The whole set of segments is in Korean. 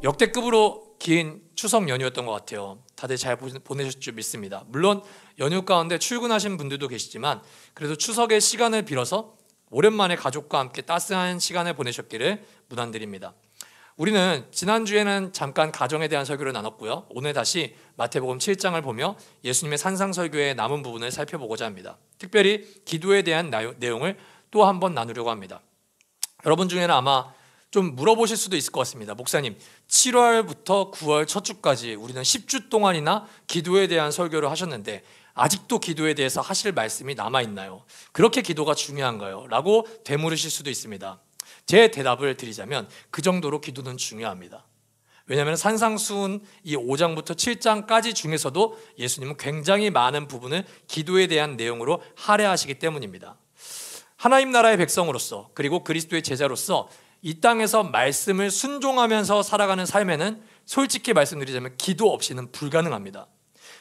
역대급으로 긴 추석 연휴였던 것 같아요. 다들 잘 보내셨을 줄 믿습니다. 물론 연휴 가운데 출근하신 분들도 계시지만 그래도 추석의 시간을 빌어서 오랜만에 가족과 함께 따스한 시간을 보내셨기를 문안드립니다. 우리는 지난주에는 잠깐 가정에 대한 설교를 나눴고요. 오늘 다시 마태복음 7장을 보며 예수님의 산상설교의 남은 부분을 살펴보고자 합니다. 특별히 기도에 대한 내용을 또 한 번 나누려고 합니다. 여러분 중에는 아마 좀 물어보실 수도 있을 것 같습니다. 목사님, 7월부터 9월 첫 주까지 우리는 10주 동안이나 기도에 대한 설교를 하셨는데 아직도 기도에 대해서 하실 말씀이 남아있나요? 그렇게 기도가 중요한가요? 라고 되물으실 수도 있습니다. 제 대답을 드리자면 그 정도로 기도는 중요합니다. 왜냐하면 산상수훈 이 5장부터 7장까지 중에서도 예수님은 굉장히 많은 부분을 기도에 대한 내용으로 할애하시기 때문입니다. 하나님 나라의 백성으로서 그리고 그리스도의 제자로서 이 땅에서 말씀을 순종하면서 살아가는 삶에는 솔직히 말씀드리자면 기도 없이는 불가능합니다.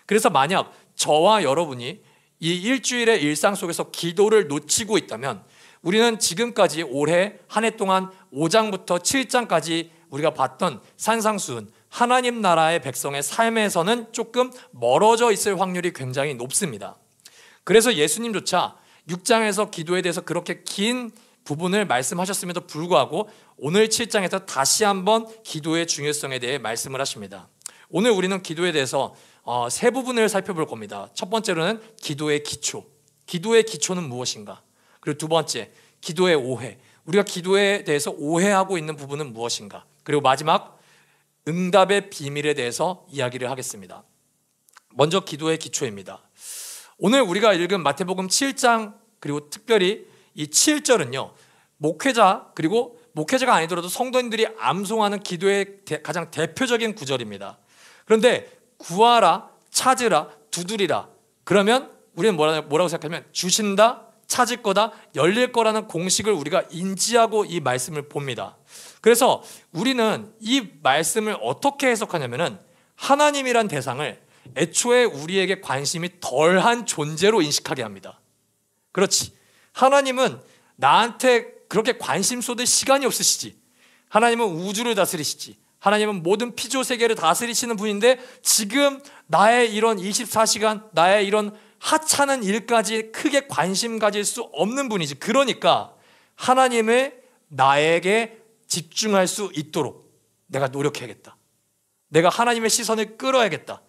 그래서 만약 저와 여러분이 이 일주일의 일상 속에서 기도를 놓치고 있다면 우리는 지금까지 올해 한 해 동안 5장부터 7장까지 우리가 봤던 산상수훈 하나님 나라의 백성의 삶에서는 조금 멀어져 있을 확률이 굉장히 높습니다. 그래서 예수님조차 6장에서 기도에 대해서 그렇게 긴 부분을 말씀하셨음에도 불구하고 오늘 7장에서 다시 한번 기도의 중요성에 대해 말씀을 하십니다. 오늘 우리는 기도에 대해서 세 부분을 살펴볼 겁니다. 첫 번째로는 기도의 기초. 기도의 기초는 무엇인가? 그리고 두 번째, 기도의 오해. 우리가 기도에 대해서 오해하고 있는 부분은 무엇인가? 그리고 마지막, 응답의 비밀에 대해서 이야기를 하겠습니다. 먼저 기도의 기초입니다. 오늘 우리가 읽은 마태복음 7장 그리고 특별히 이 7절은요, 목회자 그리고 목회자가 아니더라도 성도님들이 암송하는 기도의 가장 대표적인 구절입니다. 그런데 구하라, 찾으라, 두드리라. 그러면 우리는 뭐라고 생각하면 주신다, 찾을 거다, 열릴 거라는 공식을 우리가 인지하고 이 말씀을 봅니다. 그래서 우리는 이 말씀을 어떻게 해석하냐면은 하나님이란 대상을 애초에 우리에게 관심이 덜한 존재로 인식하게 합니다. 그렇지. 하나님은 나한테 그렇게 관심 쏟을 시간이 없으시지. 하나님은 우주를 다스리시지. 하나님은 모든 피조세계를 다스리시는 분인데 지금 나의 이런 24시간, 나의 이런 하찮은 일까지 크게 관심 가질 수 없는 분이지. 그러니까 하나님을 나에게 집중할 수 있도록 내가 노력해야겠다. 내가 하나님의 시선을 끌어야겠다.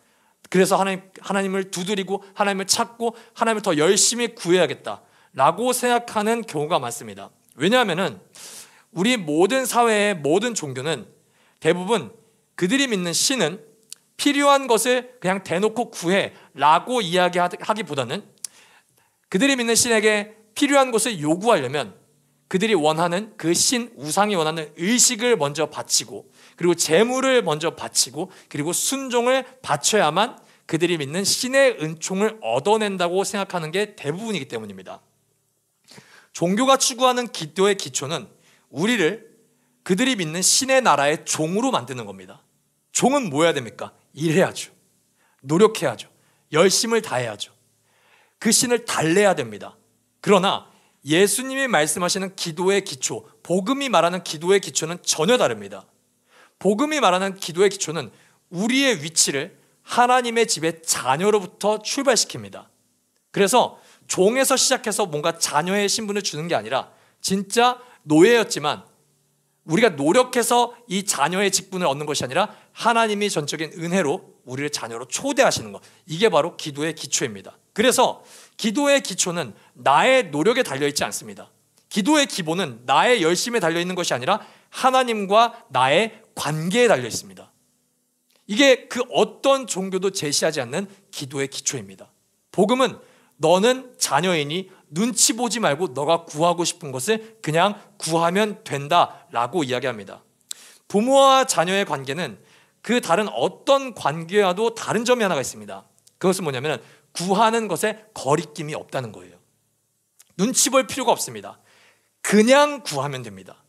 그래서 하나님을 두드리고 하나님을 찾고 하나님을 더 열심히 구해야겠다 라고 생각하는 경우가 많습니다. 왜냐하면 우리 모든 사회의 모든 종교는 대부분 그들이 믿는 신은 필요한 것을 그냥 대놓고 구해 라고 이야기하기보다는 그들이 믿는 신에게 필요한 것을 요구하려면 그들이 원하는 그 신, 우상이 원하는 의식을 먼저 바치고 그리고 재물을 먼저 바치고 그리고 순종을 바쳐야만 그들이 믿는 신의 은총을 얻어낸다고 생각하는 게 대부분이기 때문입니다. 종교가 추구하는 기도의 기초는 우리를 그들이 믿는 신의 나라의 종으로 만드는 겁니다. 종은 뭐 해야 됩니까? 일해야죠. 노력해야죠. 열심을 다해야죠. 그 신을 달래야 됩니다. 그러나 예수님이 말씀하시는 기도의 기초, 복음이 말하는 기도의 기초는 전혀 다릅니다. 복음이 말하는 기도의 기초는 우리의 위치를 하나님의 집의 자녀로부터 출발시킵니다. 그래서 종에서 시작해서 뭔가 자녀의 신분을 주는 게 아니라 진짜 노예였지만 우리가 노력해서 이 자녀의 직분을 얻는 것이 아니라 하나님이 전적인 은혜로 우리를 자녀로 초대하시는 것. 이게 바로 기도의 기초입니다. 그래서 기도의 기초는 나의 노력에 달려있지 않습니다. 기도의 기본은 나의 열심에 달려있는 것이 아니라 하나님과 나의 관계에 달려있습니다. 이게 그 어떤 종교도 제시하지 않는 기도의 기초입니다. 복음은 너는 자녀이니 눈치 보지 말고 너가 구하고 싶은 것을 그냥 구하면 된다라고 이야기합니다. 부모와 자녀의 관계는 그 다른 어떤 관계와도 다른 점이 하나가 있습니다. 그것은 뭐냐면 구하는 것에 거리낌이 없다는 거예요. 눈치 볼 필요가 없습니다. 그냥 구하면 됩니다.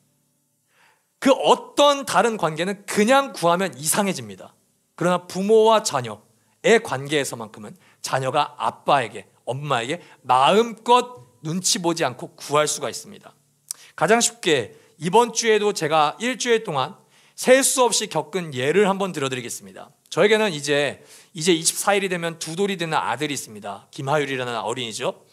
그 어떤 다른 관계는 그냥 구하면 이상해집니다. 그러나 부모와 자녀의 관계에서만큼은 자녀가 아빠에게, 엄마에게 마음껏 눈치 보지 않고 구할 수가 있습니다. 가장 쉽게 이번 주에도 제가 일주일 동안 셀 수 없이 겪은 예를 한번 들어드리겠습니다. 저에게는 이제 24일이 되면 두 돌이 되는 아들이 있습니다. 김하율이라는 어린이죠.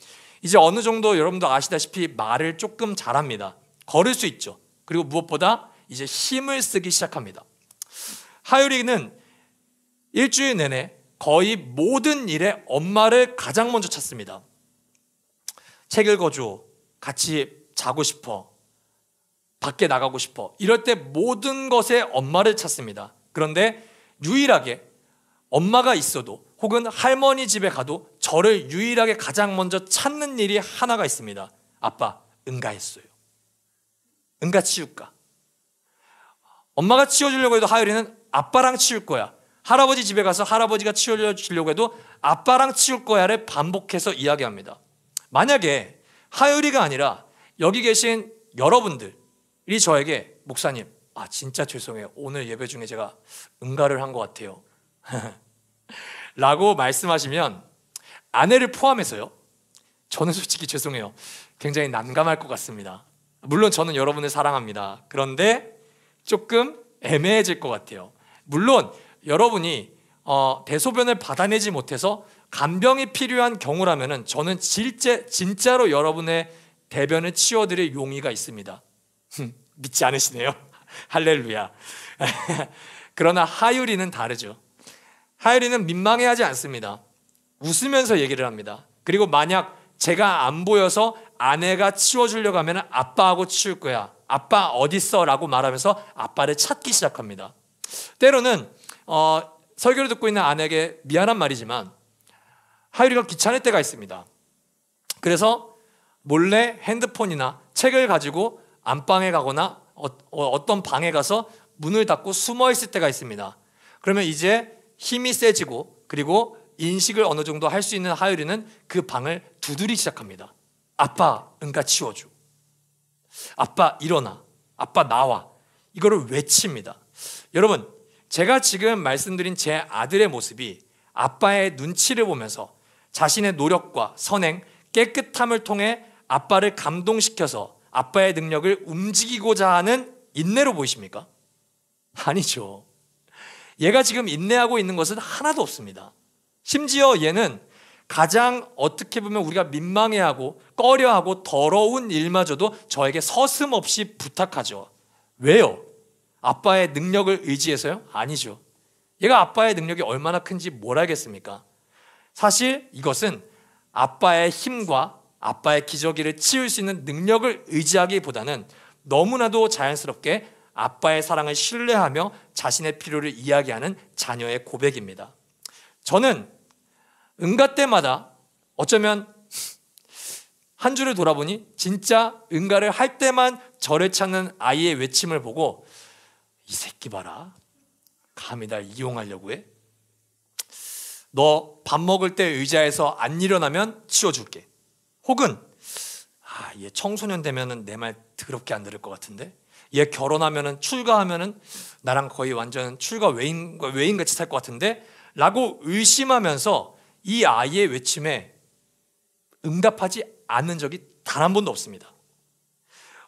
이제 어느 정도 여러분도 아시다시피 말을 조금 잘합니다. 걸을 수 있죠. 그리고 무엇보다 이제 힘을 쓰기 시작합니다. 하율이는 일주일 내내 거의 모든 일에 엄마를 가장 먼저 찾습니다. 책 읽어줘, 같이 자고 싶어, 밖에 나가고 싶어, 이럴 때 모든 것에 엄마를 찾습니다. 그런데 유일하게 엄마가 있어도 혹은 할머니 집에 가도 저를 유일하게 가장 먼저 찾는 일이 하나가 있습니다. 아빠, 응가했어요. 응가 치울까? 엄마가 치워주려고 해도 하율이는 아빠랑 치울 거야. 할아버지 집에 가서 할아버지가 치워주려고 해도 아빠랑 치울 거야를 반복해서 이야기합니다. 만약에 하율이가 아니라 여기 계신 여러분들이 저에게 목사님, 진짜 죄송해요. 오늘 예배 중에 제가 응가를 한 것 같아요. 라고 말씀하시면 아내를 포함해서요. 저는 솔직히 죄송해요. 굉장히 난감할 것 같습니다. 물론 저는 여러분을 사랑합니다. 그런데 조금 애매해질 것 같아요. 물론 여러분이 대소변을 받아내지 못해서 간병이 필요한 경우라면 저는 진짜로 여러분의 대변을 치워드릴 용의가 있습니다. 믿지 않으시네요. 할렐루야. 그러나 하율이는 다르죠. 하율이는 민망해하지 않습니다. 웃으면서 얘기를 합니다. 그리고 만약 제가 안 보여서 아내가 치워주려고 하면 아빠하고 치울 거야. 아빠 어딨어? 라고 말하면서 아빠를 찾기 시작합니다. 때로는 설교를 듣고 있는 아내에게 미안한 말이지만 하율이가 귀찮을 때가 있습니다. 그래서 몰래 핸드폰이나 책을 가지고 안방에 가거나 어떤 방에 가서 문을 닫고 숨어 있을 때가 있습니다. 그러면 이제 힘이 세지고 그리고 인식을 어느 정도 할 수 있는 하율이는 그 방을 두드리기 시작합니다. 아빠 응가 치워줘. 아빠 일어나. 아빠 나와. 이거를 외칩니다. 여러분, 제가 지금 말씀드린 제 아들의 모습이 아빠의 눈치를 보면서 자신의 노력과 선행, 깨끗함을 통해 아빠를 감동시켜서 아빠의 능력을 움직이고자 하는 인내로 보이십니까? 아니죠. 얘가 지금 인내하고 있는 것은 하나도 없습니다. 심지어 얘는 가장 어떻게 보면 우리가 민망해하고 꺼려하고 더러운 일마저도 저에게 서슴없이 부탁하죠. 왜요? 아빠의 능력을 의지해서요? 아니죠. 얘가 아빠의 능력이 얼마나 큰지 뭘 알겠습니까? 사실 이것은 아빠의 힘과 아빠의 기저귀를 치울 수 있는 능력을 의지하기보다는 너무나도 자연스럽게 아빠의 사랑을 신뢰하며 자신의 필요를 이야기하는 자녀의 고백입니다. 저는 응가 때마다 어쩌면 한 주를 돌아보니 진짜 응가를 할 때만 저를 찾는 아이의 외침을 보고 이 새끼 봐라. 감히 날 이용하려고 해? 너 밥 먹을 때 의자에서 안 일어나면 치워줄게. 혹은 얘 청소년 되면은 내 말 더럽게 안 들을 것 같은데? 얘 결혼하면은 출가하면은 나랑 거의 완전 출가 외인같이 살 것 같은데? 라고 의심하면서 이 아이의 외침에 응답하지 않는 적이 단 한 번도 없습니다.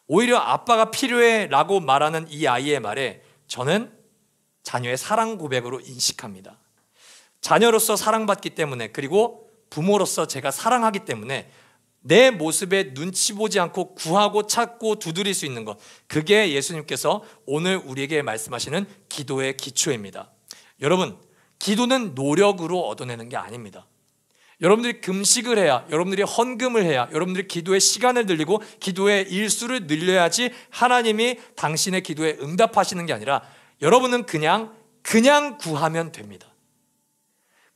오히려 아빠가 필요해 라고 말하는 이 아이의 말에 저는 자녀의 사랑 고백으로 인식합니다. 자녀로서 사랑받기 때문에, 그리고 부모로서 제가 사랑하기 때문에 내 모습에 눈치 보지 않고 구하고 찾고 두드릴 수 있는 것, 그게 예수님께서 오늘 우리에게 말씀하시는 기도의 기초입니다. 여러분, 기도는 노력으로 얻어내는 게 아닙니다. 여러분들이 금식을 해야, 여러분들이 헌금을 해야, 여러분들이 기도의 시간을 늘리고 기도의 일수를 늘려야지 하나님이 당신의 기도에 응답하시는 게 아니라 여러분은 그냥 구하면 됩니다.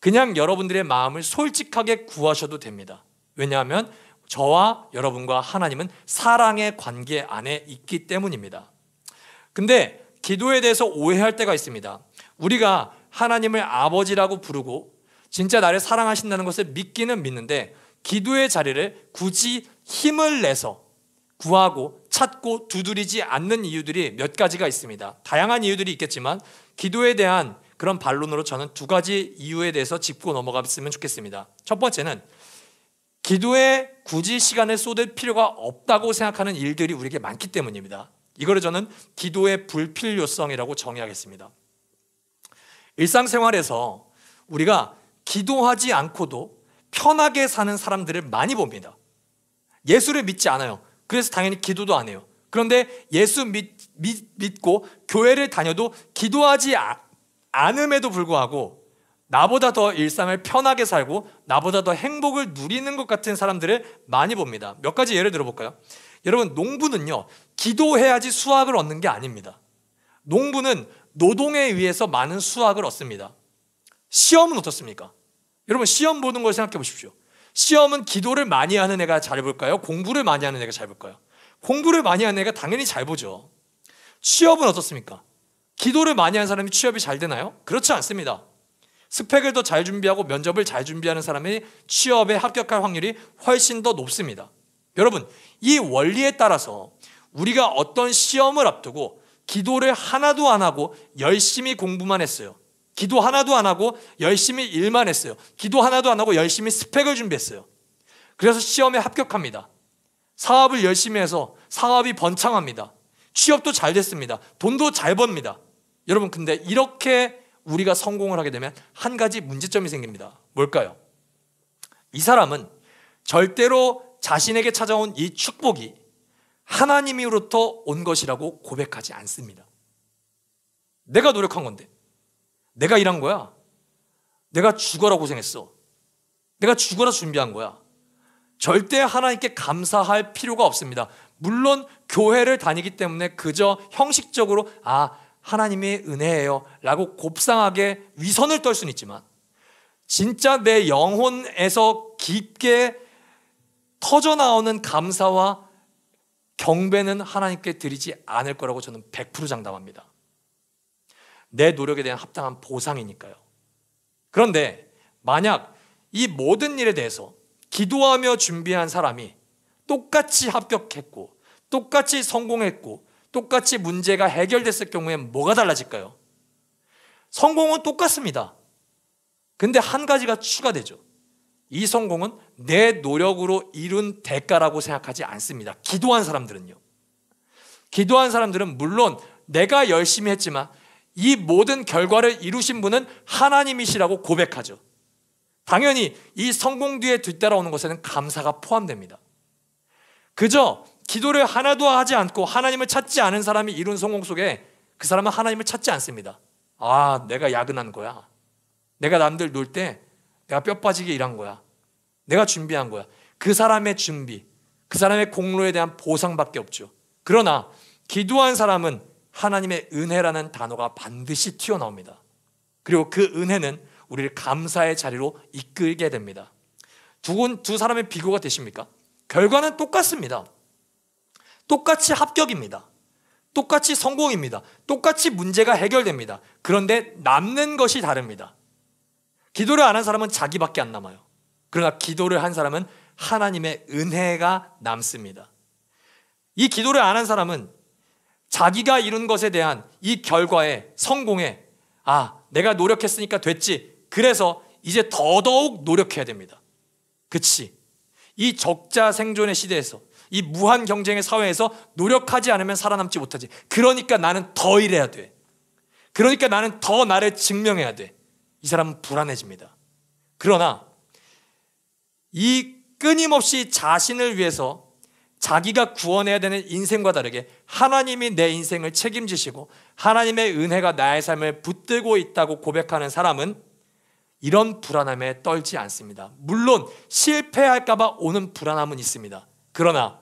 그냥 여러분들의 마음을 솔직하게 구하셔도 됩니다. 왜냐하면 저와 여러분과 하나님은 사랑의 관계 안에 있기 때문입니다. 근데 기도에 대해서 오해할 때가 있습니다. 우리가 하나님을 아버지라고 부르고 진짜 나를 사랑하신다는 것을 믿기는 믿는데 기도의 자리를 굳이 힘을 내서 구하고 찾고 두드리지 않는 이유들이 몇 가지가 있습니다. 다양한 이유들이 있겠지만 기도에 대한 그런 반론으로 저는 두 가지 이유에 대해서 짚고 넘어갔으면 좋겠습니다. 첫 번째는 기도에 굳이 시간을 쏟을 필요가 없다고 생각하는 일들이 우리에게 많기 때문입니다. 이거를 저는 기도의 불필요성이라고 정의하겠습니다. 일상생활에서 우리가 기도하지 않고도 편하게 사는 사람들을 많이 봅니다. 예수를 믿지 않아요. 그래서 당연히 기도도 안 해요. 그런데 예수 믿고 교회를 다녀도 기도하지 않음에도 불구하고 나보다 더 일상을 편하게 살고 나보다 더 행복을 누리는 것 같은 사람들을 많이 봅니다. 몇 가지 예를 들어볼까요? 여러분, 농부는요, 기도해야지 수확을 얻는 게 아닙니다. 농부는 노동에 의해서 많은 수확을 얻습니다. 시험은 어떻습니까? 여러분, 시험 보는 걸 생각해 보십시오. 시험은 기도를 많이 하는 애가 잘 볼까요? 공부를 많이 하는 애가 잘 볼까요? 공부를 많이 하는 애가 당연히 잘 보죠. 취업은 어떻습니까? 기도를 많이 하는 사람이 취업이 잘 되나요? 그렇지 않습니다. 스펙을 더 잘 준비하고 면접을 잘 준비하는 사람이 취업에 합격할 확률이 훨씬 더 높습니다. 여러분, 이 원리에 따라서 우리가 어떤 시험을 앞두고 기도를 하나도 안 하고 열심히 공부만 했어요. 기도 하나도 안 하고 열심히 일만 했어요. 기도 하나도 안 하고 열심히 스펙을 준비했어요. 그래서 시험에 합격합니다. 사업을 열심히 해서 사업이 번창합니다. 취업도 잘 됐습니다. 돈도 잘 법니다. 여러분, 근데 이렇게 우리가 성공을 하게 되면 한 가지 문제점이 생깁니다. 뭘까요? 이 사람은 절대로 자신에게 찾아온 이 축복이 하나님으로부터 온 것이라고 고백하지 않습니다. 내가 노력한 건데, 내가 일한 거야. 내가 죽어라 고생했어. 내가 죽어라 준비한 거야. 절대 하나님께 감사할 필요가 없습니다. 물론 교회를 다니기 때문에 그저 형식적으로 하나님의 은혜예요 라고 곱상하게 위선을 떨 수는 있지만 진짜 내 영혼에서 깊게 터져나오는 감사와 경배는 하나님께 드리지 않을 거라고 저는 100% 장담합니다. 내 노력에 대한 합당한 보상이니까요. 그런데 만약 이 모든 일에 대해서 기도하며 준비한 사람이 똑같이 합격했고 똑같이 성공했고 똑같이 문제가 해결됐을 경우에 뭐가 달라질까요? 성공은 똑같습니다. 근데 한 가지가 추가되죠. 이 성공은 내 노력으로 이룬 대가라고 생각하지 않습니다. 기도한 사람들은요. 기도한 사람들은 물론 내가 열심히 했지만 이 모든 결과를 이루신 분은 하나님이시라고 고백하죠. 당연히 이 성공 뒤에 뒤따라오는 것에는 감사가 포함됩니다. 그저 기도를 하나도 하지 않고 하나님을 찾지 않은 사람이 이룬 성공 속에 그 사람은 하나님을 찾지 않습니다. 내가 야근한 거야. 내가 남들 놀 때 내가 뼈 빠지게 일한 거야. 내가 준비한 거야. 그 사람의 준비, 그 사람의 공로에 대한 보상밖에 없죠. 그러나 기도한 사람은 하나님의 은혜라는 단어가 반드시 튀어나옵니다. 그리고 그 은혜는 우리를 감사의 자리로 이끌게 됩니다. 두 사람의 비교가 되십니까? 결과는 똑같습니다. 똑같이 합격입니다. 똑같이 성공입니다. 똑같이 문제가 해결됩니다. 그런데 남는 것이 다릅니다. 기도를 안 한 사람은 자기밖에 안 남아요. 그러나 기도를 한 사람은 하나님의 은혜가 남습니다. 이 기도를 안 한 사람은 자기가 이룬 것에 대한 이 결과에, 성공에 내가 노력했으니까 됐지. 그래서 이제 더더욱 노력해야 됩니다. 그치? 이 적자 생존의 시대에서, 이 무한 경쟁의 사회에서 노력하지 않으면 살아남지 못하지. 그러니까 나는 더 일해야 돼. 그러니까 나는 더 나를 증명해야 돼. 이 사람은 불안해집니다. 그러나 이 끊임없이 자신을 위해서 자기가 구원해야 되는 인생과 다르게 하나님이 내 인생을 책임지시고 하나님의 은혜가 나의 삶을 붙들고 있다고 고백하는 사람은 이런 불안함에 떨지 않습니다. 물론 실패할까 봐 오는 불안함은 있습니다. 그러나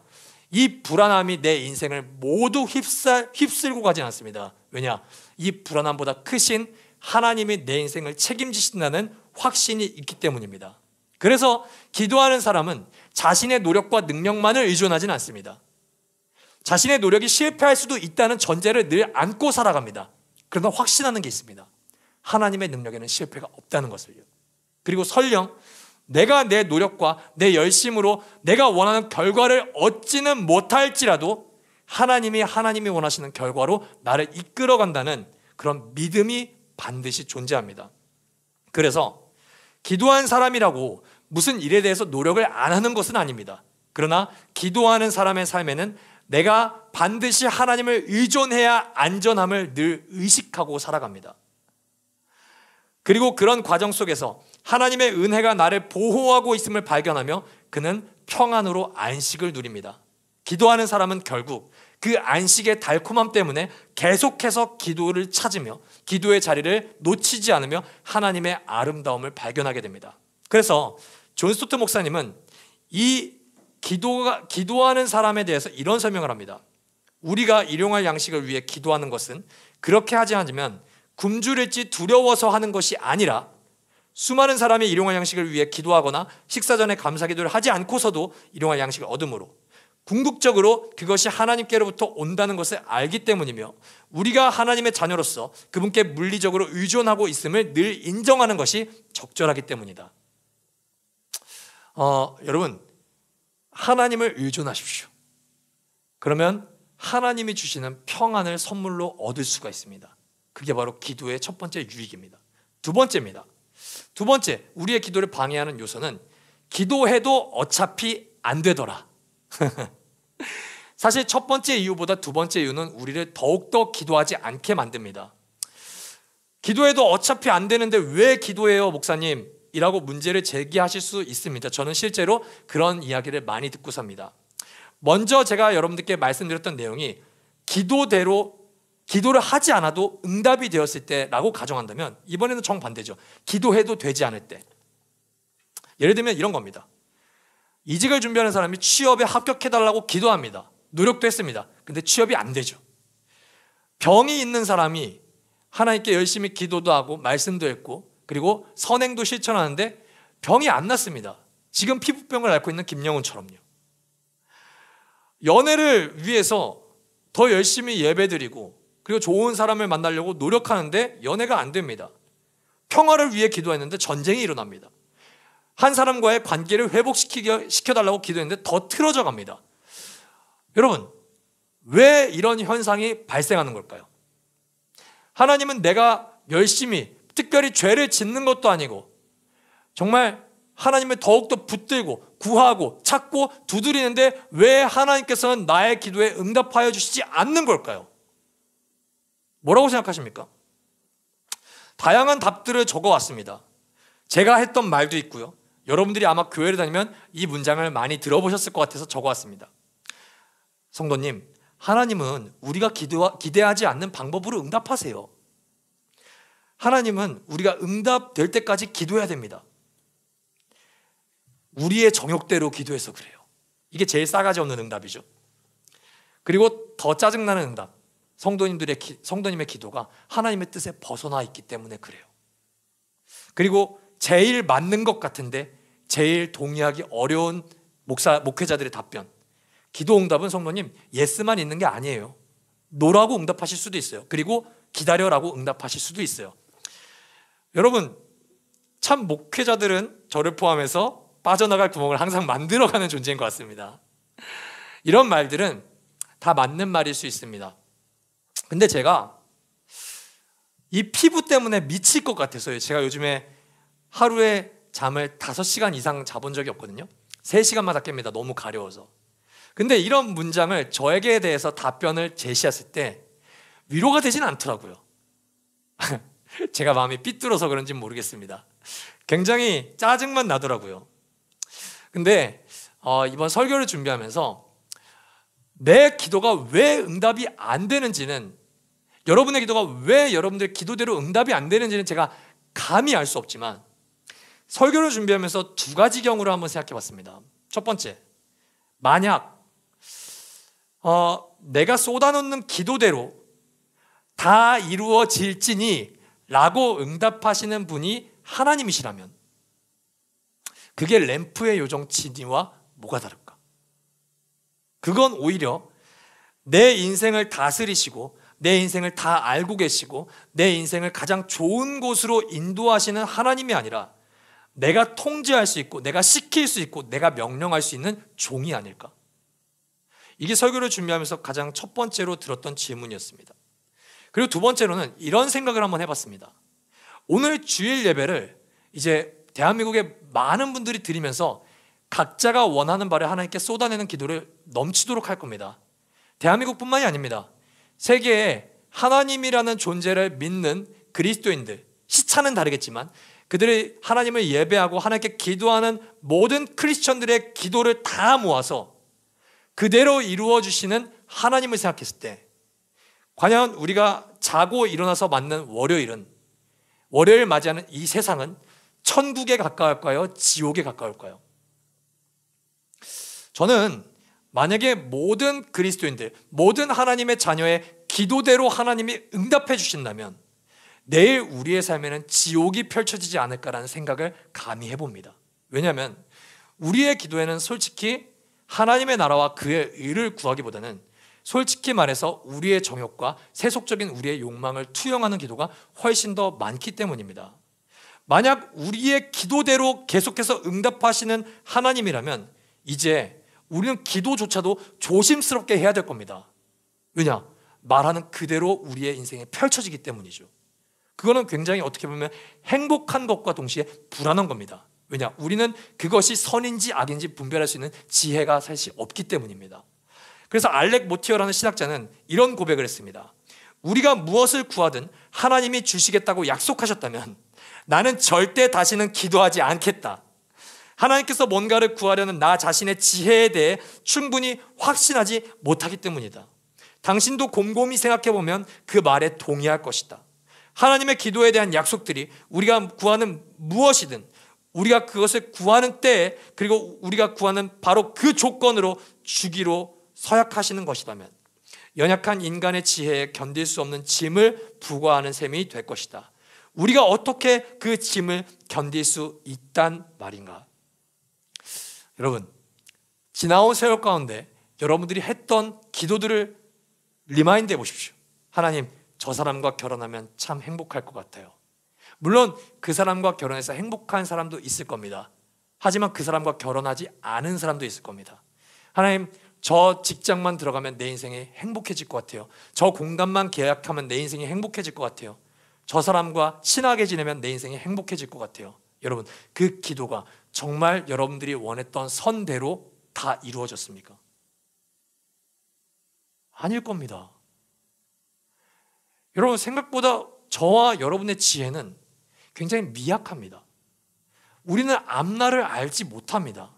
이 불안함이 내 인생을 모두 휩쓸고 가진 않습니다. 왜냐? 이 불안함보다 크신 하나님이 내 인생을 책임지신다는 확신이 있기 때문입니다. 그래서 기도하는 사람은 자신의 노력과 능력만을 의존하진 않습니다. 자신의 노력이 실패할 수도 있다는 전제를 늘 안고 살아갑니다. 그러나 확신하는 게 있습니다. 하나님의 능력에는 실패가 없다는 것을요. 그리고 설령 내가 내 노력과 내 열심으로 내가 원하는 결과를 얻지는 못할지라도 하나님이 원하시는 결과로 나를 이끌어간다는 그런 믿음이 반드시 존재합니다. 그래서 기도한 사람이라고 무슨 일에 대해서 노력을 안 하는 것은 아닙니다. 그러나 기도하는 사람의 삶에는 내가 반드시 하나님을 의존해야 안전함을 늘 의식하고 살아갑니다. 그리고 그런 과정 속에서 하나님의 은혜가 나를 보호하고 있음을 발견하며 그는 평안으로 안식을 누립니다. 기도하는 사람은 결국 그 안식의 달콤함 때문에 계속해서 기도를 찾으며 기도의 자리를 놓치지 않으며 하나님의 아름다움을 발견하게 됩니다. 그래서 존 스토트 목사님은 이 기도하는 사람에 대해서 이런 설명을 합니다. 우리가 일용할 양식을 위해 기도하는 것은 그렇게 하지 않으면 굶주릴지 두려워서 하는 것이 아니라 수많은 사람이 일용할 양식을 위해 기도하거나 식사 전에 감사기도를 하지 않고서도 일용할 양식을 얻음으로 궁극적으로 그것이 하나님께로부터 온다는 것을 알기 때문이며 우리가 하나님의 자녀로서 그분께 물리적으로 의존하고 있음을 늘 인정하는 것이 적절하기 때문이다. 여러분, 하나님을 의존하십시오. 그러면 하나님이 주시는 평안을 선물로 얻을 수가 있습니다. 그게 바로 기도의 첫 번째 유익입니다. 두 번째입니다. 두 번째, 우리의 기도를 방해하는 요소는 기도해도 어차피 안 되더라. 사실 첫 번째 이유보다 두 번째 이유는 우리를 더욱더 기도하지 않게 만듭니다. 기도해도 어차피 안 되는데 왜 기도해요, 목사님? 이라고 문제를 제기하실 수 있습니다. 저는 실제로 그런 이야기를 많이 듣고 삽니다. 먼저 제가 여러분들께 말씀드렸던 내용이 기도를 하지 않아도 응답이 되었을 때라고 가정한다면 이번에는 정반대죠. 기도해도 되지 않을 때. 예를 들면 이런 겁니다. 이직을 준비하는 사람이 취업에 합격해달라고 기도합니다. 노력도 했습니다. 근데 취업이 안 되죠. 병이 있는 사람이 하나님께 열심히 기도도 하고 말씀도 했고 그리고 선행도 실천하는데 병이 안 났습니다. 지금 피부병을 앓고 있는 김영훈처럼요. 연애를 위해서 더 열심히 예배드리고 그리고 좋은 사람을 만나려고 노력하는데 연애가 안 됩니다. 평화를 위해 기도했는데 전쟁이 일어납니다. 한 사람과의 관계를 회복시켜달라고 기도했는데 더 틀어져 갑니다. 여러분, 왜 이런 현상이 발생하는 걸까요? 하나님은 내가 열심히 특별히 죄를 짓는 것도 아니고 정말 하나님을 더욱더 붙들고 구하고 찾고 두드리는데 왜 하나님께서는 나의 기도에 응답하여 주시지 않는 걸까요? 뭐라고 생각하십니까? 다양한 답들을 적어왔습니다. 제가 했던 말도 있고요. 여러분들이 아마 교회를 다니면 이 문장을 많이 들어보셨을 것 같아서 적어왔습니다. 성도님, 하나님은 우리가 기대하지 않는 방법으로 응답하세요. 하나님은 우리가 응답될 때까지 기도해야 됩니다. 우리의 정욕대로 기도해서 그래요. 이게 제일 싸가지 없는 응답이죠. 그리고 더 짜증나는 응답, 성도님의 기도가 하나님의 뜻에 벗어나 있기 때문에 그래요. 그리고 제일 맞는 것 같은데 제일 동의하기 어려운 목회자들의 답변, 기도 응답은 성도님 예스만 있는 게 아니에요. 노라고 응답하실 수도 있어요. 그리고 기다려라고 응답하실 수도 있어요. 여러분, 참 목회자들은 저를 포함해서 빠져나갈 구멍을 항상 만들어가는 존재인 것 같습니다. 이런 말들은 다 맞는 말일 수 있습니다. 근데 제가 이 피부 때문에 미칠 것 같아서요. 제가 요즘에 하루에 잠을 5시간 이상 자본 적이 없거든요. 3시간마다 깹니다. 너무 가려워서. 근데 이런 문장을 저에게 대해서 답변을 제시했을 때 위로가 되진 않더라고요. 제가 마음이 삐뚤어서 그런지는 모르겠습니다. 굉장히 짜증만 나더라고요. 근데 이번 설교를 준비하면서 내 기도가 왜 응답이 안 되는지는, 여러분의 기도가 왜 여러분들의 기도대로 응답이 안 되는지는 제가 감히 알 수 없지만 설교를 준비하면서 두 가지 경우를 한번 생각해 봤습니다. 첫 번째, 만약 내가 쏟아놓는 기도대로 다 이루어질지니 라고 응답하시는 분이 하나님이시라면 그게 램프의 요정 지니와 뭐가 다를까? 그건 오히려 내 인생을 다스리시고 내 인생을 다 알고 계시고 내 인생을 가장 좋은 곳으로 인도하시는 하나님이 아니라 내가 통제할 수 있고 내가 시킬 수 있고 내가 명령할 수 있는 종이 아닐까? 이게 설교를 준비하면서 가장 첫 번째로 들었던 질문이었습니다. 그리고 두 번째로는 이런 생각을 한번 해봤습니다. 오늘 주일 예배를 이제 대한민국의 많은 분들이 드리면서 각자가 원하는 바를 하나님께 쏟아내는 기도를 넘치도록 할 겁니다. 대한민국뿐만이 아닙니다. 세계에 하나님이라는 존재를 믿는 그리스도인들, 시차는 다르겠지만 그들이 하나님을 예배하고 하나님께 기도하는 모든 크리스천들의 기도를 다 모아서 그대로 이루어 주시는 하나님을 생각했을 때, 과연 우리가 자고 일어나서 맞는 월요일 맞이하는 이 세상은 천국에 가까울까요? 지옥에 가까울까요? 저는 만약에 모든 그리스도인들, 모든 하나님의 자녀의 기도대로 하나님이 응답해 주신다면 내일 우리의 삶에는 지옥이 펼쳐지지 않을까라는 생각을 감히 해봅니다. 왜냐하면 우리의 기도에는 솔직히 하나님의 나라와 그의 의를 구하기보다는 솔직히 말해서 우리의 정욕과 세속적인 우리의 욕망을 투영하는 기도가 훨씬 더 많기 때문입니다. 만약 우리의 기도대로 계속해서 응답하시는 하나님이라면 이제 우리는 기도조차도 조심스럽게 해야 될 겁니다. 왜냐? 말하는 그대로 우리의 인생에 펼쳐지기 때문이죠. 그거는 굉장히 어떻게 보면 행복한 것과 동시에 불안한 겁니다. 왜냐? 우리는 그것이 선인지 악인지 분별할 수 있는 지혜가 사실 없기 때문입니다. 그래서 알렉 모티어라는 신학자는 이런 고백을 했습니다. 우리가 무엇을 구하든 하나님이 주시겠다고 약속하셨다면 나는 절대 다시는 기도하지 않겠다. 하나님께서 뭔가를 구하려는 나 자신의 지혜에 대해 충분히 확신하지 못하기 때문이다. 당신도 곰곰이 생각해보면 그 말에 동의할 것이다. 하나님의 기도에 대한 약속들이 우리가 구하는 무엇이든 우리가 그것을 구하는 때에, 그리고 우리가 구하는 바로 그 조건으로 주기로 서약하시는 것이라면 연약한 인간의 지혜에 견딜 수 없는 짐을 부과하는 셈이 될 것이다. 우리가 어떻게 그 짐을 견딜 수 있단 말인가? 여러분, 지나온 세월 가운데 여러분들이 했던 기도들을 리마인드 해보십시오. 하나님, 저 사람과 결혼하면 참 행복할 것 같아요. 물론 그 사람과 결혼해서 행복한 사람도 있을 겁니다. 하지만 그 사람과 결혼하지 않은 사람도 있을 겁니다. 하나님, 저 직장만 들어가면 내 인생이 행복해질 것 같아요. 저 공간만 계약하면 내 인생이 행복해질 것 같아요. 저 사람과 친하게 지내면 내 인생이 행복해질 것 같아요. 여러분, 그 기도가 정말 여러분들이 원했던 선대로 다 이루어졌습니까? 아닐 겁니다. 여러분, 생각보다 저와 여러분의 지혜는 굉장히 미약합니다. 우리는 앞날을 알지 못합니다.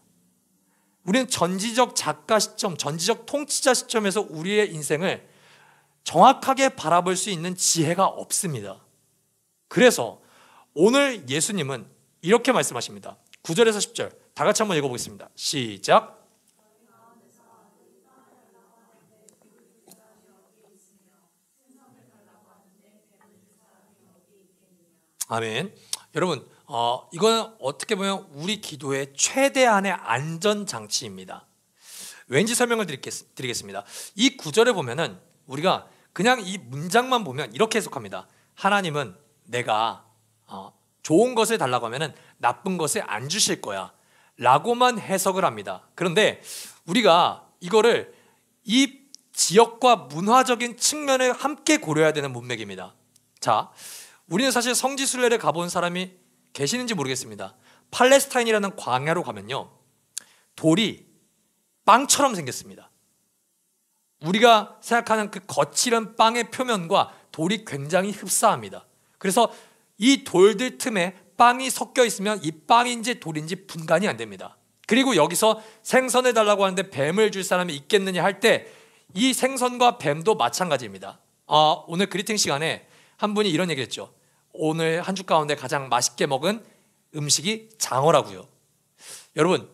우리는 전지적 작가 시점, 전지적 통치자 시점에서 우리의 인생을 정확하게 바라볼 수 있는 지혜가 없습니다. 그래서 오늘 예수님은 이렇게 말씀하십니다. 9절에서 10절 다 같이 한번 읽어보겠습니다. 시작. 아멘. 여러분, 이거는 어떻게 보면 우리 기도의 최대한의 안전장치입니다. 왠지 설명을 드리겠습니다. 이 구절에 보면은 우리가 그냥 이 문장만 보면 이렇게 해석합니다. 하나님은 내가 좋은 것을 달라고 하면은 나쁜 것을 안 주실 거야 라고만 해석을 합니다. 그런데 우리가 이거를 이 지역과 문화적인 측면을 함께 고려해야 되는 문맥입니다. 자, 우리는 사실 성지순례를 가본 사람이 계시는지 모르겠습니다. 팔레스타인이라는 광야로 가면요, 돌이 빵처럼 생겼습니다. 우리가 생각하는 그 거칠은 빵의 표면과 돌이 굉장히 흡사합니다. 그래서 이 돌들 틈에 빵이 섞여 있으면 이 빵인지 돌인지 분간이 안 됩니다. 그리고 여기서 생선을 달라고 하는데 뱀을 줄 사람이 있겠느냐 할 때 이 생선과 뱀도 마찬가지입니다. 오늘 그리팅 시간에 한 분이 이런 얘기했죠. 오늘 한 주 가운데 가장 맛있게 먹은 음식이 장어라고요. 여러분,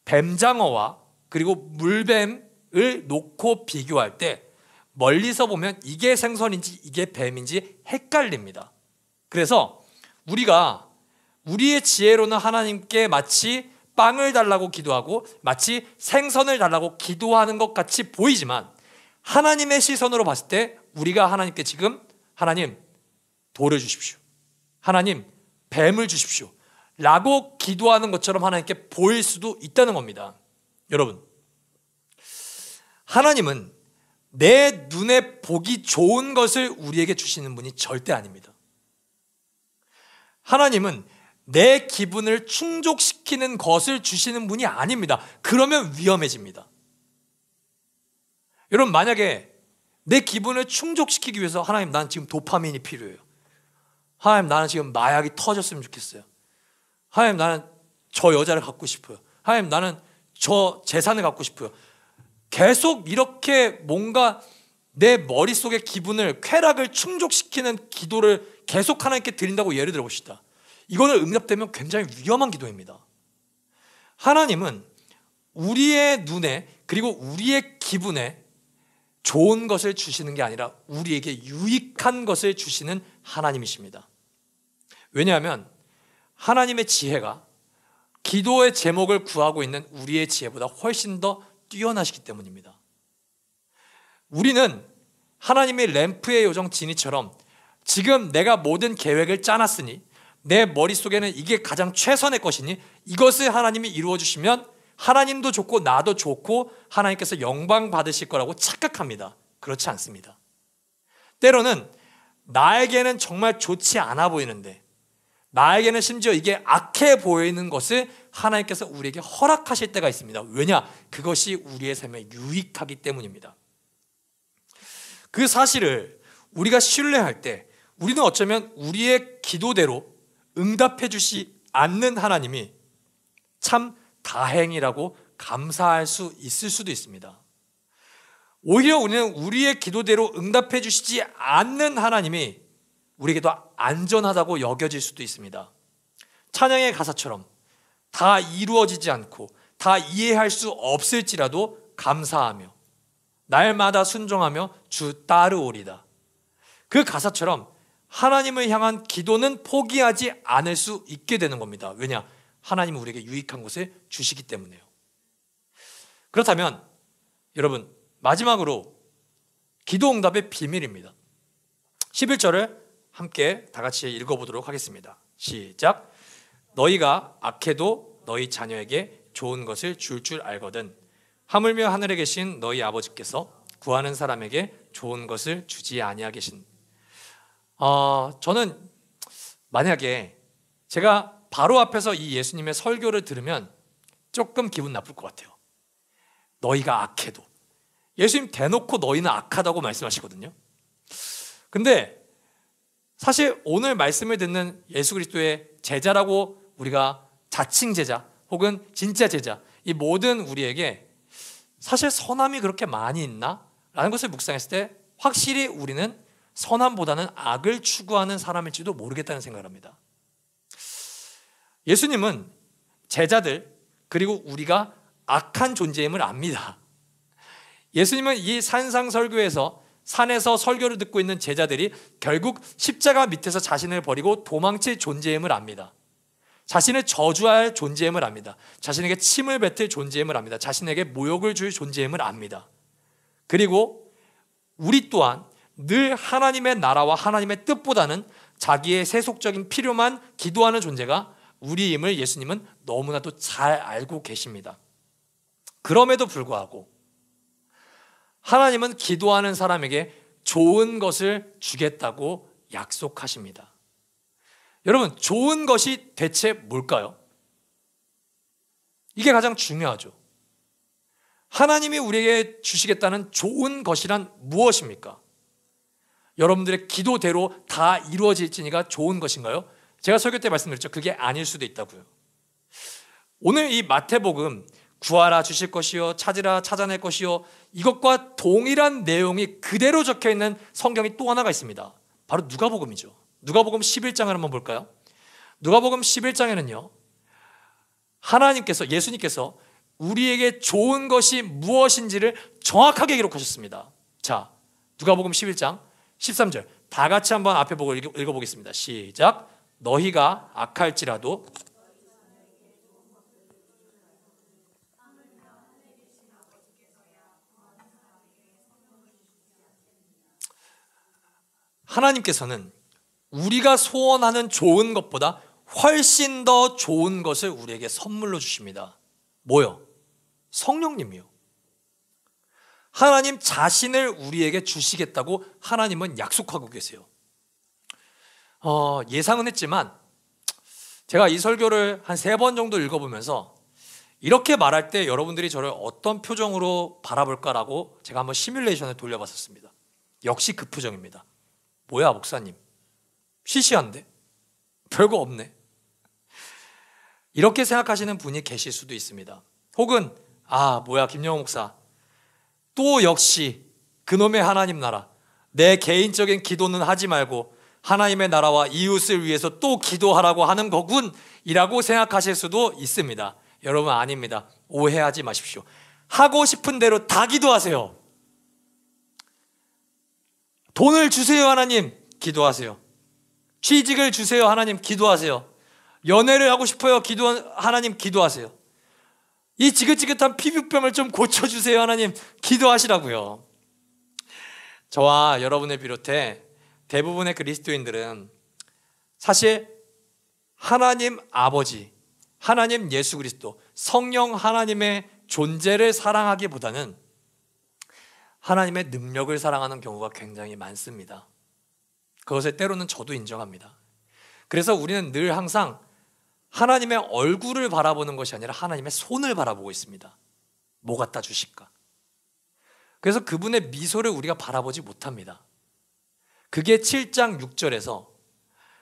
뱀장어와 그리고 물뱀을 놓고 비교할 때 멀리서 보면 이게 생선인지 이게 뱀인지 헷갈립니다. 그래서 우리가 우리의 지혜로는 하나님께 마치 빵을 달라고 기도하고 마치 생선을 달라고 기도하는 것 같이 보이지만 하나님의 시선으로 봤을 때 우리가 하나님께 지금 하나님 돌을 주십시오, 하나님 뱀을 주십시오 라고 기도하는 것처럼 하나님께 보일 수도 있다는 겁니다. 여러분, 하나님은 내 눈에 보기 좋은 것을 우리에게 주시는 분이 절대 아닙니다. 하나님은 내 기분을 충족시키는 것을 주시는 분이 아닙니다. 그러면 위험해집니다. 여러분, 만약에 내 기분을 충족시키기 위해서 하나님, 난 지금 도파민이 필요해요. 하나님, 나는 지금 마약이 터졌으면 좋겠어요. 하나님, 나는 저 여자를 갖고 싶어요. 하나님, 나는 저 재산을 갖고 싶어요. 계속 이렇게 뭔가 내 머릿속의 기분을, 쾌락을 충족시키는 기도를 계속 하나님께 드린다고 예를 들어 봅시다. 이거는 응답되면 굉장히 위험한 기도입니다. 하나님은 우리의 눈에, 그리고 우리의 기분에 좋은 것을 주시는 게 아니라 우리에게 유익한 것을 주시는 하나님이십니다. 왜냐하면 하나님의 지혜가 기도의 제목을 구하고 있는 우리의 지혜보다 훨씬 더 뛰어나시기 때문입니다. 우리는 하나님의 램프의 요정 지니처럼 지금 내가 모든 계획을 짜놨으니, 내 머릿속에는 이게 가장 최선의 것이니 이것을 하나님이 이루어 주시면 하나님도 좋고 나도 좋고 하나님께서 영광 받으실 거라고 착각합니다. 그렇지 않습니다. 때로는 나에게는 정말 좋지 않아 보이는데, 나에게는 심지어 이게 악해 보이는 것을 하나님께서 우리에게 허락하실 때가 있습니다. 왜냐? 그것이 우리의 삶에 유익하기 때문입니다. 그 사실을 우리가 신뢰할 때 우리는 어쩌면 우리의 기도대로 응답해 주시 않는 하나님이 참 다행이라고 감사할 수 있을 수도 있습니다. 오히려 우리는 우리의 기도대로 응답해 주시지 않는 하나님이 우리에게도 안전하다고 여겨질 수도 있습니다. 찬양의 가사처럼 다 이루어지지 않고 다 이해할 수 없을지라도 감사하며 날마다 순종하며 주 따르오리다. 그 가사처럼 하나님을 향한 기도는 포기하지 않을 수 있게 되는 겁니다. 왜냐? 하나님은 우리에게 유익한 것을 주시기 때문에요. 그렇다면 여러분, 마지막으로 기도 응답의 비밀입니다. 11절을 함께 다 같이 읽어보도록 하겠습니다. 시작. 너희가 악해도 너희 자녀에게 좋은 것을 줄 알거든 하물며 하늘에 계신 너희 아버지께서 구하는 사람에게 좋은 것을 주지 아니하계신. 저는 만약에 제가 바로 앞에서 이 예수님의 설교를 들으면 조금 기분 나쁠 것 같아요. 너희가 악해도. 예수님 대놓고 너희는 악하다고 말씀하시거든요. 근데 사실 오늘 말씀을 듣는 예수 그리스도의 제자라고 우리가 자칭 제자 혹은 진짜 제자, 이 모든 우리에게 사실 선함이 그렇게 많이 있나? 라는 것을 묵상했을 때 확실히 우리는 선함보다는 악을 추구하는 사람일지도 모르겠다는 생각을 합니다. 예수님은 제자들 그리고 우리가 악한 존재임을 압니다. 예수님은 이 산상설교에서 산에서 설교를 듣고 있는 제자들이 결국 십자가 밑에서 자신을 버리고 도망칠 존재임을 압니다. 자신을 저주할 존재임을 압니다. 자신에게 침을 뱉을 존재임을 압니다. 자신에게 모욕을 줄 존재임을 압니다. 그리고 우리 또한 늘 하나님의 나라와 하나님의 뜻보다는 자기의 세속적인 필요만 기도하는 존재가 우리임을 예수님은 너무나도 잘 알고 계십니다. 그럼에도 불구하고 하나님은 기도하는 사람에게 좋은 것을 주겠다고 약속하십니다. 여러분, 좋은 것이 대체 뭘까요? 이게 가장 중요하죠. 하나님이 우리에게 주시겠다는 좋은 것이란 무엇입니까? 여러분들의 기도대로 다 이루어질지니가 좋은 것인가요? 제가 설교 때 말씀드렸죠. 그게 아닐 수도 있다고요. 오늘 이 마태복음 구하라 주실 것이요 찾으라 찾아낼 것이요, 이것과 동일한 내용이 그대로 적혀있는 성경이 또 하나가 있습니다. 바로 누가복음이죠. 누가복음 11장을 한번 볼까요? 누가복음 11장에는요 하나님께서, 예수님께서 우리에게 좋은 것이 무엇인지를 정확하게 기록하셨습니다. 자, 누가복음 11장 13절 다 같이 한번 앞에 보고 읽어보겠습니다. 시작. 너희가 악할지라도 하나님께서는 우리가 소원하는 좋은 것보다 훨씬 더 좋은 것을 우리에게 선물로 주십니다. 뭐요? 성령님이요. 하나님 자신을 우리에게 주시겠다고 하나님은 약속하고 계세요. 예상은 했지만 제가 이 설교를 한 3번 정도 읽어보면서 이렇게 말할 때 여러분들이 저를 어떤 표정으로 바라볼까라고 제가 한번 시뮬레이션을 돌려봤었습니다. 역시 그 표정입니다. 뭐야 목사님, 시시한데? 별거 없네. 이렇게 생각하시는 분이 계실 수도 있습니다. 혹은 뭐야 김영호 목사, 또 역시 그놈의 하나님 나라, 내 개인적인 기도는 하지 말고 하나님의 나라와 이웃을 위해서 또 기도하라고 하는 거군 이라고 생각하실 수도 있습니다. 여러분 아닙니다. 오해하지 마십시오. 하고 싶은 대로 다 기도하세요. 돈을 주세요 하나님, 기도하세요. 취직을 주세요 하나님, 기도하세요. 연애를 하고 싶어요 하나님, 기도하세요. 이 지긋지긋한 피부병을 좀 고쳐주세요 하나님, 기도하시라고요. 저와 여러분을 비롯해 대부분의 그리스도인들은 사실 하나님 아버지, 하나님 예수 그리스도, 성령 하나님의 존재를 사랑하기보다는 하나님의 능력을 사랑하는 경우가 굉장히 많습니다. 그것을 때로는 저도 인정합니다. 그래서 우리는 늘 항상 하나님의 얼굴을 바라보는 것이 아니라 하나님의 손을 바라보고 있습니다. 뭐 갖다 주실까? 그래서 그분의 미소를 우리가 바라보지 못합니다. 그게 7장 6절에서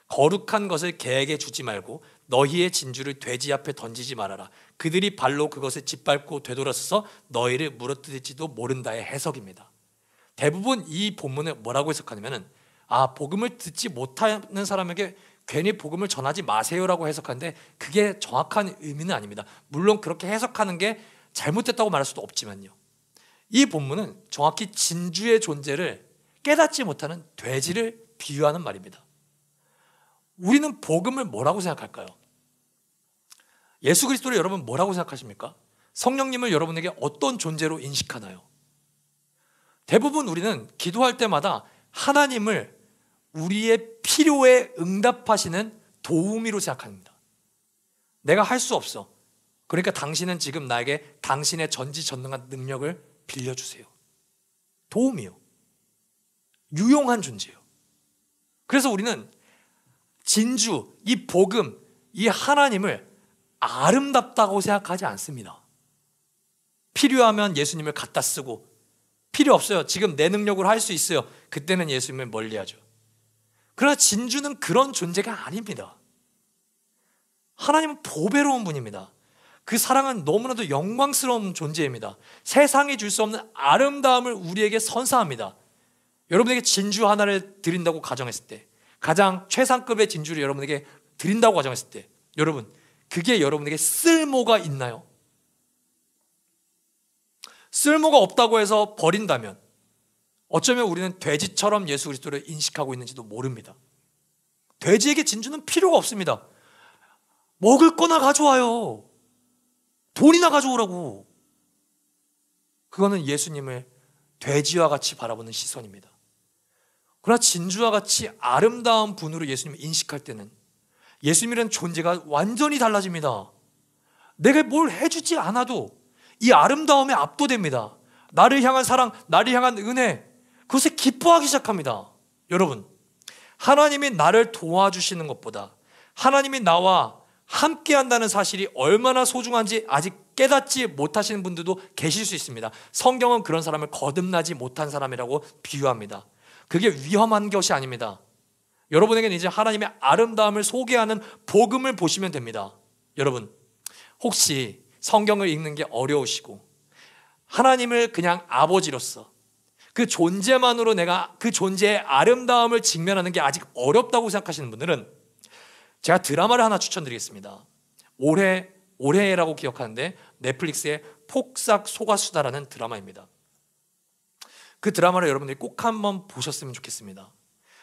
거룩한 것을 개에게 주지 말고 너희의 진주를 돼지 앞에 던지지 말아라. 그들이 발로 그것을 짓밟고 되돌아서서 너희를 물어뜯을지도 모른다의 해석입니다. 대부분 이 본문을 뭐라고 해석하냐면 복음을 듣지 못하는 사람에게 괜히 복음을 전하지 마세요라고 해석하는데 그게 정확한 의미는 아닙니다. 물론 그렇게 해석하는 게 잘못됐다고 말할 수도 없지만요. 이 본문은 정확히 진주의 존재를 깨닫지 못하는 돼지를 비유하는 말입니다. 우리는 복음을 뭐라고 생각할까요? 예수 그리스도를 여러분 뭐라고 생각하십니까? 성령님을 여러분에게 어떤 존재로 인식하나요? 대부분 우리는 기도할 때마다 하나님을 우리의 필요에 응답하시는 도우미로 생각합니다. 내가 할 수 없어. 그러니까 당신은 지금 나에게 당신의 전지전능한 능력을 빌려주세요. 도움이요. 유용한 존재요. 그래서 우리는 진주, 이 복음, 이 하나님을 아름답다고 생각하지 않습니다. 필요하면 예수님을 갖다 쓰고 필요 없어요. 지금 내 능력으로 할 수 있어요. 그때는 예수님을 멀리하죠. 그러나 진주는 그런 존재가 아닙니다. 하나님은 보배로운 분입니다. 그 사랑은 너무나도 영광스러운 존재입니다. 세상이 줄 수 없는 아름다움을 우리에게 선사합니다. 여러분에게 진주 하나를 드린다고 가정했을 때, 가장 최상급의 진주를 여러분에게 드린다고 가정했을 때, 여러분 그게 여러분에게 쓸모가 있나요? 쓸모가 없다고 해서 버린다면 어쩌면 우리는 돼지처럼 예수 그리스도를 인식하고 있는지도 모릅니다. 돼지에게 진주는 필요가 없습니다. 먹을 거나 가져와요. 돈이나 가져오라고. 그거는 예수님을 돼지와 같이 바라보는 시선입니다. 그러나 진주와 같이 아름다운 분으로 예수님을 인식할 때는 예수님이라는 존재가 완전히 달라집니다. 내가 뭘 해주지 않아도 이 아름다움에 압도됩니다. 나를 향한 사랑, 나를 향한 은혜, 그것에 기뻐하기 시작합니다. 여러분, 하나님이 나를 도와주시는 것보다 하나님이 나와 함께 한다는 사실이 얼마나 소중한지 아직 깨닫지 못하시는 분들도 계실 수 있습니다. 성경은 그런 사람을 거듭나지 못한 사람이라고 비유합니다. 그게 위험한 것이 아닙니다. 여러분에게는 이제 하나님의 아름다움을 소개하는 복음을 보시면 됩니다. 여러분, 혹시 성경을 읽는 게 어려우시고 하나님을 그냥 아버지로서 그 존재만으로 내가 그 존재의 아름다움을 직면하는 게 아직 어렵다고 생각하시는 분들은 제가 드라마를 하나 추천드리겠습니다. 올해라고 기억하는데 넷플릭스의 폭삭 속았수다라는 드라마입니다. 그 드라마를 여러분들이 꼭 한번 보셨으면 좋겠습니다.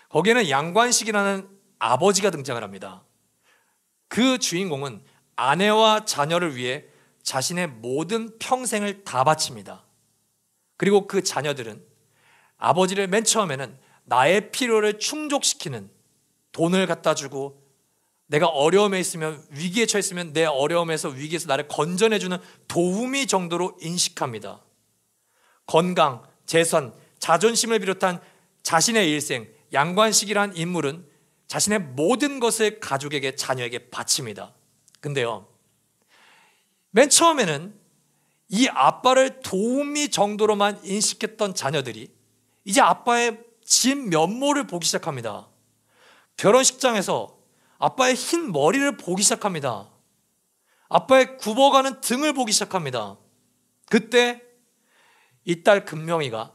거기에는 양관식이라는 아버지가 등장을 합니다. 그 주인공은 아내와 자녀를 위해 자신의 모든 평생을 다 바칩니다. 그리고 그 자녀들은 아버지를 맨 처음에는 나의 필요를 충족시키는, 돈을 갖다 주고 내가 어려움에 있으면, 위기에 처했으면 내 어려움에서, 위기에서 나를 건져내주는 도우미 정도로 인식합니다. 건강, 재산, 자존심을 비롯한 자신의 일생, 양관식이란 인물은 자신의 모든 것을 가족에게, 자녀에게 바칩니다. 근데요, 맨 처음에는 이 아빠를 도우미 정도로만 인식했던 자녀들이 이제 아빠의 진 면모를 보기 시작합니다. 결혼식장에서 아빠의 흰 머리를 보기 시작합니다. 아빠의 굽어가는 등을 보기 시작합니다. 그때 이 딸 금명이가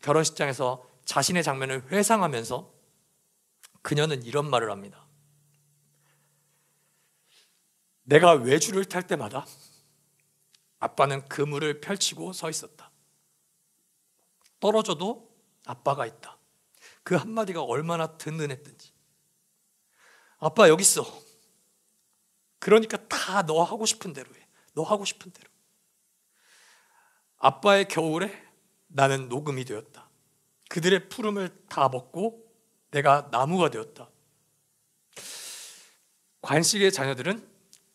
결혼식장에서 자신의 장면을 회상하면서 그녀는 이런 말을 합니다. 내가 외주를 탈 때마다 아빠는 그물을 펼치고 서 있었다. 떨어져도 아빠가 있다. 그 한마디가 얼마나 든든했든지. 아빠 여기 있어. 그러니까 다 너 하고 싶은 대로 해. 너 하고 싶은 대로. 아빠의 겨울에 나는 녹음이 되었다. 그들의 푸름을 다 먹고 내가 나무가 되었다. 관식의 자녀들은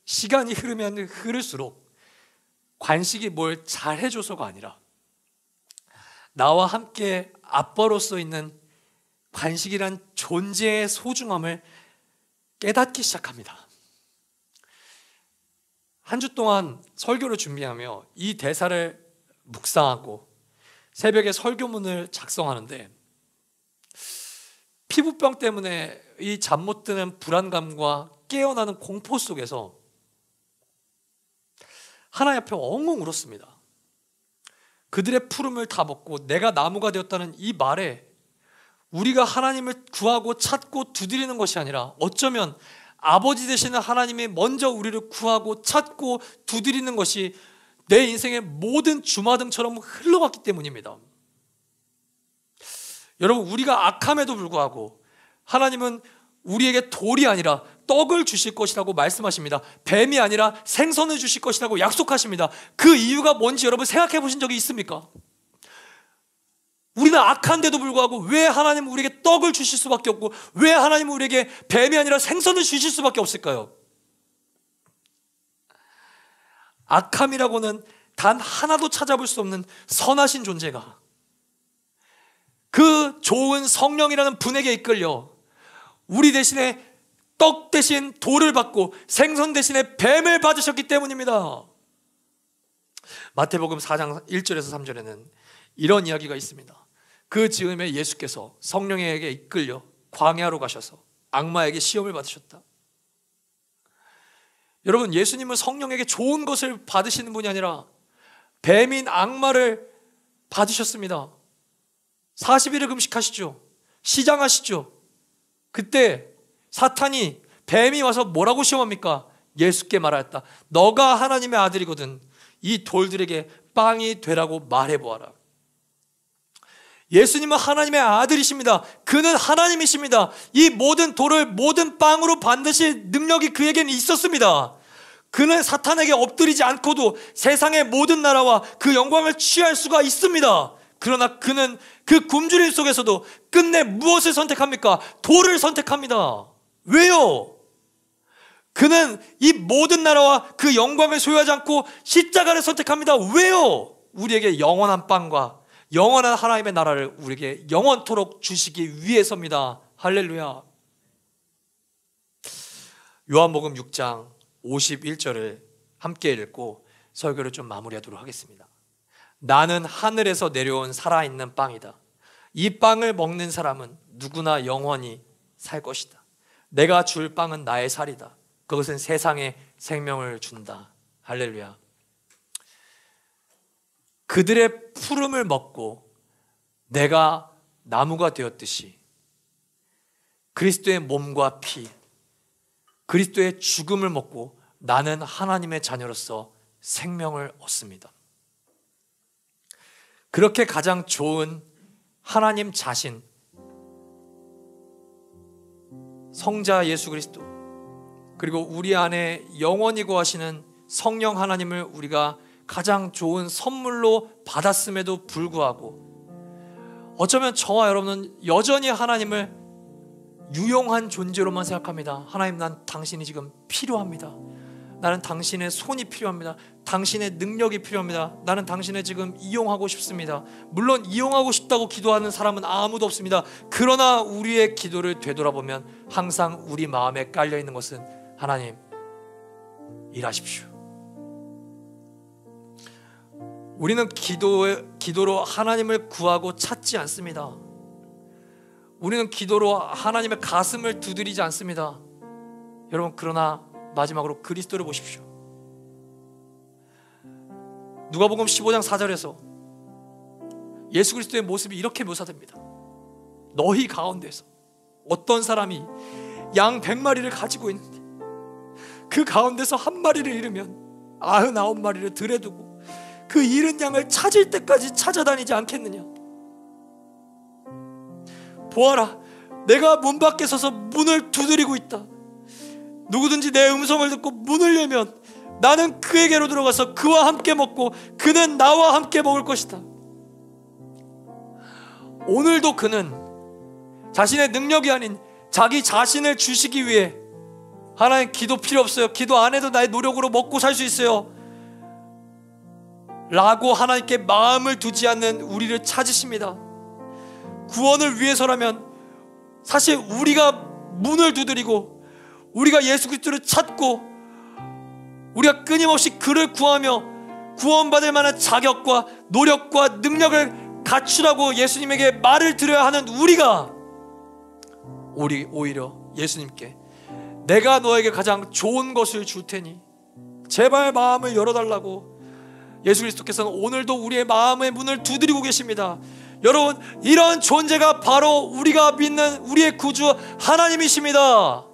시간이 흐르면 흐를수록 관식이 뭘 잘해줘서가 아니라 나와 함께 아빠로서 있는 관식이란 존재의 소중함을 깨닫기 시작합니다. 한 주 동안 설교를 준비하며 이 대사를 묵상하고 새벽에 설교문을 작성하는데 피부병 때문에 이 잠 못 드는 불안감과 깨어나는 공포 속에서 하나님 앞에 엉엉 울었습니다. 그들의 푸름을 다 먹고 내가 나무가 되었다는 이 말에 우리가 하나님을 구하고 찾고 두드리는 것이 아니라 어쩌면 아버지 되시는 하나님이 먼저 우리를 구하고 찾고 두드리는 것이 내 인생의 모든 주마등처럼 흘러갔기 때문입니다. 여러분, 우리가 악함에도 불구하고 하나님은 우리에게 돌이 아니라 떡을 주실 것이라고 말씀하십니다. 뱀이 아니라 생선을 주실 것이라고 약속하십니다. 그 이유가 뭔지 여러분 생각해 보신 적이 있습니까? 우리는 악한데도 불구하고 왜 하나님은 우리에게 떡을 주실 수밖에 없고 왜 하나님은 우리에게 뱀이 아니라 생선을 주실 수밖에 없을까요? 악함이라고는 단 하나도 찾아볼 수 없는 선하신 존재가 그 좋은 성령이라는 분에게 이끌려 우리 대신에 떡 대신 돌을 받고 생선 대신에 뱀을 받으셨기 때문입니다. 마태복음 4장 1절에서 3절에는 이런 이야기가 있습니다. 그 즈음에 예수께서 성령에게 이끌려 광야로 가셔서 악마에게 시험을 받으셨다. 여러분, 예수님은 성령에게 좋은 것을 받으시는 분이 아니라 뱀인 악마를 받으셨습니다. 40일을 금식하시죠. 시장하시죠. 그때 사탄이, 뱀이 와서 뭐라고 시험합니까? 예수께 말하였다. 너가 하나님의 아들이거든 이 돌들에게 빵이 되라고 말해보아라. 예수님은 하나님의 아들이십니다. 그는 하나님이십니다. 이 모든 돌을 모든 빵으로 반드시 능력이 그에게는 있었습니다. 그는 사탄에게 엎드리지 않고도 세상의 모든 나라와 그 영광을 취할 수가 있습니다. 그러나 그는 그 굶주림 속에서도 끝내 무엇을 선택합니까? 돌을 선택합니다. 왜요? 그는 이 모든 나라와 그 영광을 소유하지 않고 십자가를 선택합니다. 왜요? 우리에게 영원한 빵과 영원한 하나님의 나라를 우리에게 영원토록 주시기 위해서입니다. 할렐루야. 요한복음 6장 51절을 함께 읽고 설교를 좀 마무리하도록 하겠습니다. 나는 하늘에서 내려온 살아있는 빵이다. 이 빵을 먹는 사람은 누구나 영원히 살 것이다. 내가 줄 빵은 나의 살이다. 그것은 세상에 생명을 준다. 할렐루야. 그들의 푸름을 먹고 내가 나무가 되었듯이 그리스도의 몸과 피, 그리스도의 죽음을 먹고 나는 하나님의 자녀로서 생명을 얻습니다. 그렇게 가장 좋은 하나님 자신, 성자 예수 그리스도, 그리고 우리 안에 영원히 거하시는 성령 하나님을 우리가 가장 좋은 선물로 받았음에도 불구하고 어쩌면 저와 여러분은 여전히 하나님을 유용한 존재로만 생각합니다. 하나님, 난 당신이 지금 필요합니다. 난 나는 당신의 손이 필요합니다. 당신의 능력이 필요합니다. 나는 당신을 지금 이용하고 싶습니다. 물론 이용하고 싶다고 기도하는 사람은 아무도 없습니다. 그러나 우리의 기도를 되돌아보면 항상 우리 마음에 깔려있는 것은 하나님 일하십시오. 우리는 기도로 하나님을 구하고 찾지 않습니다. 우리는 기도로 하나님의 가슴을 두드리지 않습니다. 여러분, 그러나 마지막으로 그리스도를 보십시오. 누가복음 15장 4절에서 예수 그리스도의 모습이 이렇게 묘사됩니다. 너희 가운데서 어떤 사람이 양 100마리를 가지고 있는데 그 가운데서 한 마리를 잃으면 99마리를 들에 두고 그 잃은 양을 찾을 때까지 찾아다니지 않겠느냐. 보아라, 내가 문 밖에 서서 문을 두드리고 있다. 누구든지 내 음성을 듣고 문을 열면 나는 그에게로 들어가서 그와 함께 먹고 그는 나와 함께 먹을 것이다. 오늘도 그는 자신의 능력이 아닌 자기 자신을 주시기 위해, 하나님 기도 필요 없어요, 기도 안 해도 나의 노력으로 먹고 살 수 있어요 라고 하나님께 마음을 두지 않는 우리를 찾으십니다. 구원을 위해서라면 사실 우리가 문을 두드리고 우리가 예수 그리스도를 찾고 우리가 끊임없이 그를 구하며 구원받을 만한 자격과 노력과 능력을 갖추라고 예수님에게 말을 드려야 하는 우리가 오히려 예수님께 내가 너에게 가장 좋은 것을 줄 테니 제발 마음을 열어달라고 예수 그리스도께서는 오늘도 우리의 마음의 문을 두드리고 계십니다. 여러분, 이런 존재가 바로 우리가 믿는 우리의 구주 하나님이십니다.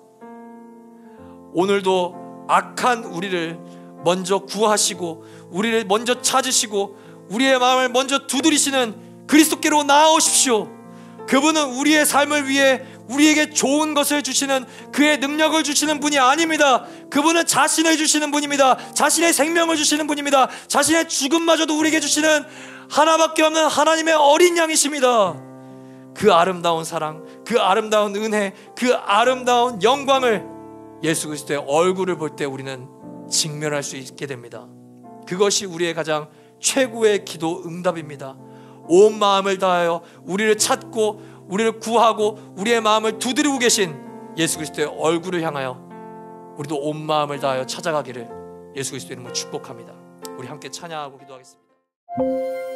오늘도 악한 우리를 먼저 구하시고 우리를 먼저 찾으시고 우리의 마음을 먼저 두드리시는 그리스도께로 나아오십시오. 그분은 우리의 삶을 위해 우리에게 좋은 것을 주시는, 그의 능력을 주시는 분이 아닙니다. 그분은 자신을 주시는 분입니다. 자신의 생명을 주시는 분입니다. 자신의 죽음마저도 우리에게 주시는 하나밖에 없는 하나님의 어린 양이십니다. 그 아름다운 사랑, 그 아름다운 은혜, 그 아름다운 영광을 예수 그리스도의 얼굴을 볼 때 우리는 직면할 수 있게 됩니다. 그것이 우리의 가장 최고의 기도 응답입니다. 온 마음을 다하여 우리를 찾고 우리를 구하고 우리의 마음을 두드리고 계신 예수 그리스도의 얼굴을 향하여 우리도 온 마음을 다하여 찾아가기를 예수 그리스도의 이름으로 축복합니다. 우리 함께 찬양하고 기도하겠습니다.